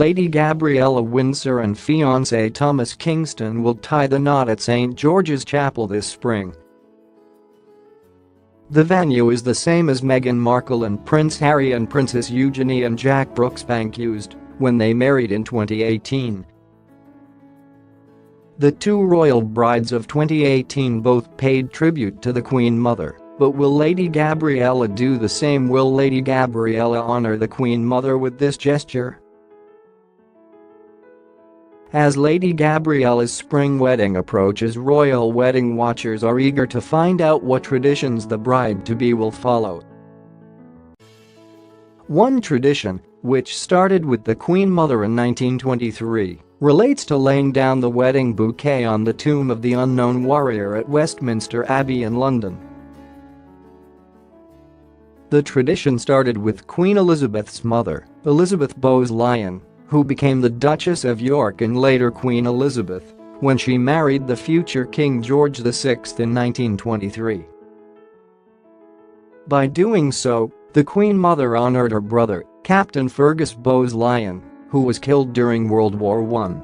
Lady Gabriella Windsor and fiancé Thomas Kingston will tie the knot at St. George's Chapel this spring. The venue is the same as Meghan Markle and Prince Harry and Princess Eugenie and Jack Brooksbank used when they married in 2018. The two royal brides of 2018 both paid tribute to the Queen Mother, but will Lady Gabriella do the same? Will Lady Gabriella honor the Queen Mother with this gesture? As Lady Gabriella's spring wedding approaches, royal wedding watchers are eager to find out what traditions the bride-to-be will follow. One tradition, which started with the Queen Mother in 1923, relates to laying down the wedding bouquet on the tomb of the unknown warrior at Westminster Abbey in London. The tradition started with Queen Elizabeth's mother, Elizabeth Bowes-Lyon, who became the Duchess of York and later Queen Elizabeth, when she married the future King George VI in 1923. By doing so, the Queen Mother honored her brother, Captain Fergus Bowes-Lyon, who was killed during World War I.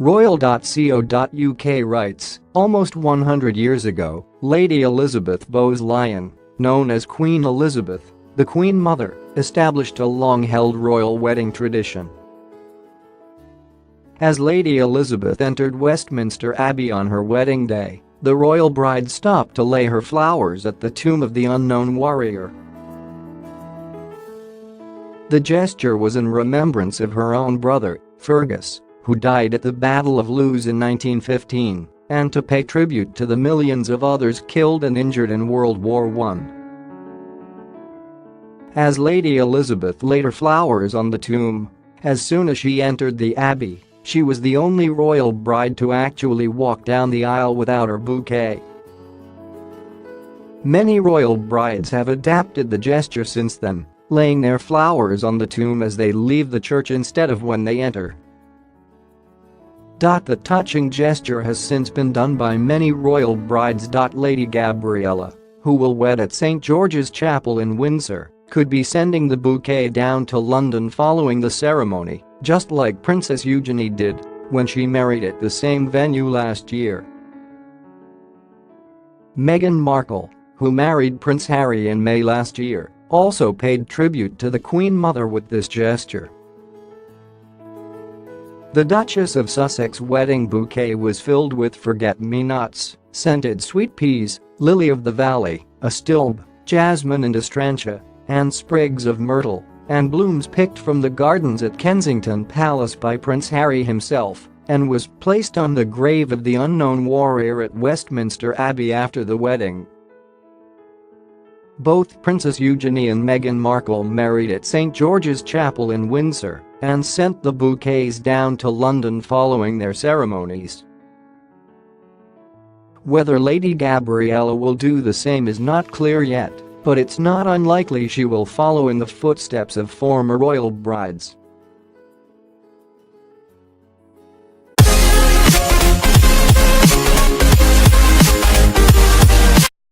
Royal.co.uk writes, almost 100 years ago, Lady Elizabeth Bowes-Lyon, known as Queen Elizabeth, the Queen Mother, established a long-held royal wedding tradition. As Lady Elizabeth entered Westminster Abbey on her wedding day, the royal bride stopped to lay her flowers at the tomb of the unknown warrior. The gesture was in remembrance of her own brother, Fergus, who died at the Battle of Loos in 1915, and to pay tribute to the millions of others killed and injured in World War I. As Lady Elizabeth laid her flowers on the tomb, as soon as she entered the abbey, she was the only royal bride to actually walk down the aisle without her bouquet. Many royal brides have adapted the gesture since then, laying their flowers on the tomb as they leave the church instead of when they enter. The touching gesture has since been done by many royal brides. Lady Gabriella, who will wed at St. George's Chapel in Windsor, could be sending the bouquet down to London following the ceremony, just like Princess Eugenie did when she married at the same venue last year. Meghan Markle, who married Prince Harry in May last year, also paid tribute to the Queen Mother with this gesture. The Duchess of Sussex wedding bouquet was filled with forget-me-nots, scented sweet peas, lily of the valley, astilbe, jasmine and astrantia, and sprigs of myrtle, and blooms picked from the gardens at Kensington Palace by Prince Harry himself, and was placed on the grave of the unknown warrior at Westminster Abbey after the wedding. Both Princess Eugenie and Meghan Markle married at St. George's Chapel in Windsor and sent the bouquets down to London following their ceremonies. Whether Lady Gabriella will do the same is not clear yet, but it's not unlikely she will follow in the footsteps of former royal brides.